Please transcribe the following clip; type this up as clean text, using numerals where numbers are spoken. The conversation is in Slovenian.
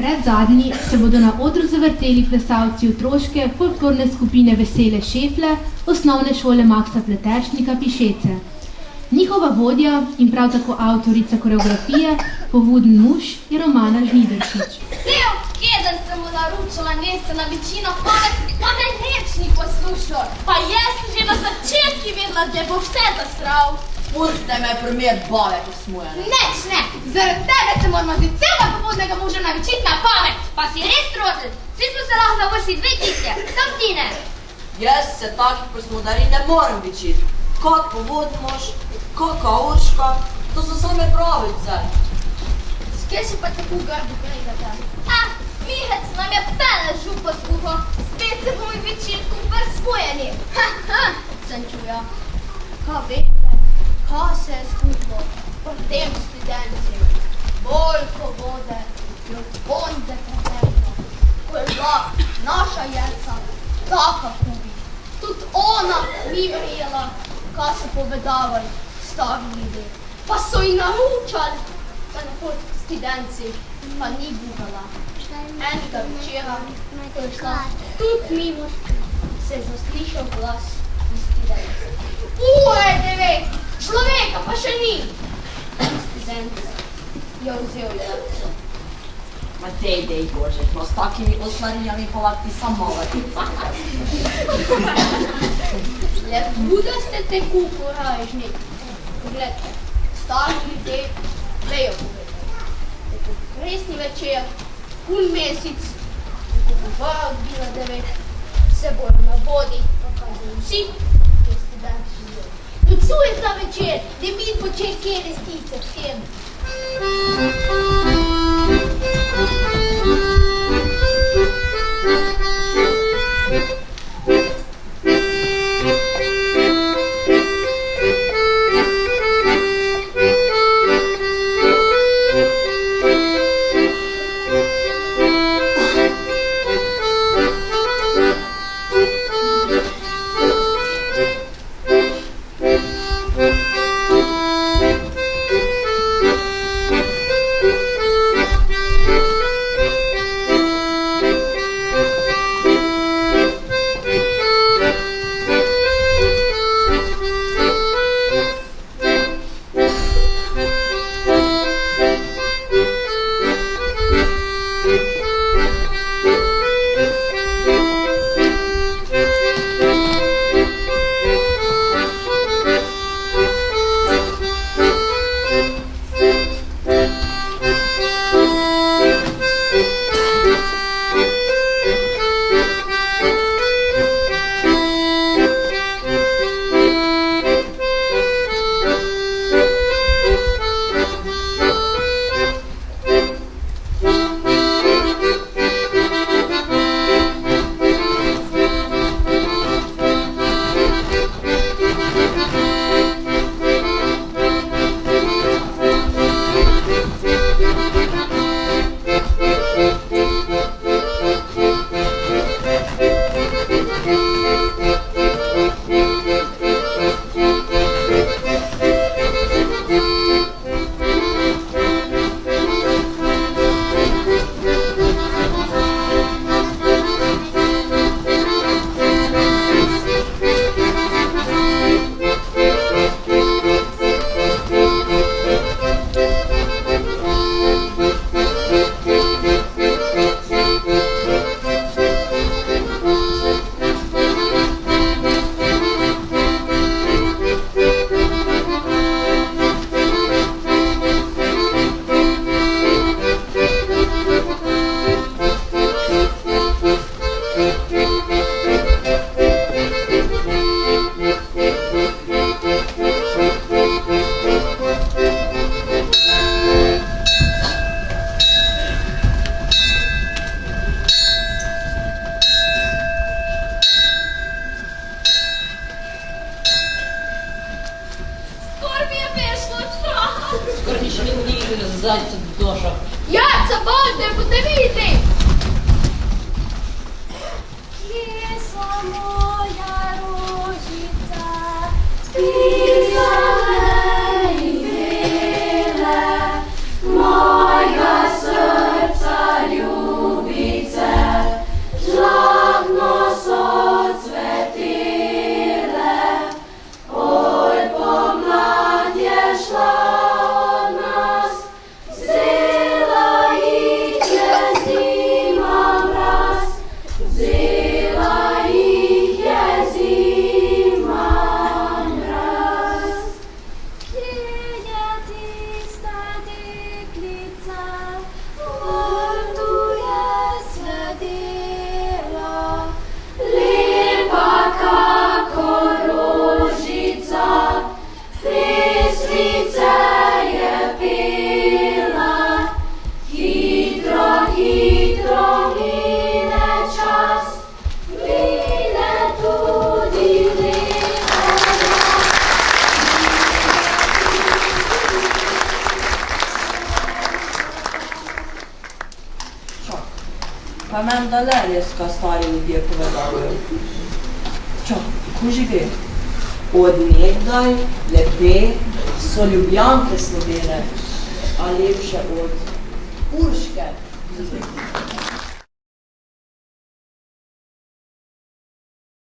predzadnji se bodo na odru zavrteli plesalci otroške folklorne skupine Vesele Šefle osnovne šole Maksa Pleteršnika Pišece. Njihova vodja in prav tako avtorica koreografije, povuden muž je Romana Žnideršič. Cel keden sem mu naručila nese na večino pamet, pa me nič ni poslušal. Pa jaz sem že na začetki vedela, da bo vse zasral. Pustite me primer bave, ko smujene. Neč ne, zaradi tebe se moramo zdaj celega popodnega moža navičiti na pamet. Pa si res trožil, vsi smo se lahko navršili dve tisje, sam ti ne. Jaz se takih posmodari ne morem vičiti. Kot povodni mož, kaka Urška, to so same pravice. Skje si pa tako grdo gledate? Mihec nam je pele župo skuho, spet se bomo večerku vrspojeni. Sem čuja. Kaj veste, kaj se je skupilo pri tem studenci? Bolj ko vode, jo bonde preteklo. Ko je bila naša Jelca taka kubi. Tudi ona ni verjela, kaj so povedavali stari ljudje. Pa so ji naručali, da ne pod studenci pa ni gubala. Enega večera, ko je šla tudi mimo, se je zaslišal glas iz studence. Ure 9, človeka pa še ni. Student je vzel Jelco. Ma dej, Bože, no s takimi osvarinjami povati samo letica. Le buda ste te kupo rajžni. Pogledajte, stari ljudje vejo povedati. Tako resni večer, pun mesec, ko bo vara odbila 9, se bojo na vodi pokazali vsi, ki je student živel. Nocuje ta večer, da mi počel kje restice v tem. hitro mine čas, mine tudi Pa menda le res, kaj stari ljudje povedavajo. Ko žive? Od nekdaj lepe so Ljubljanke Slovene, a lepše od Urške.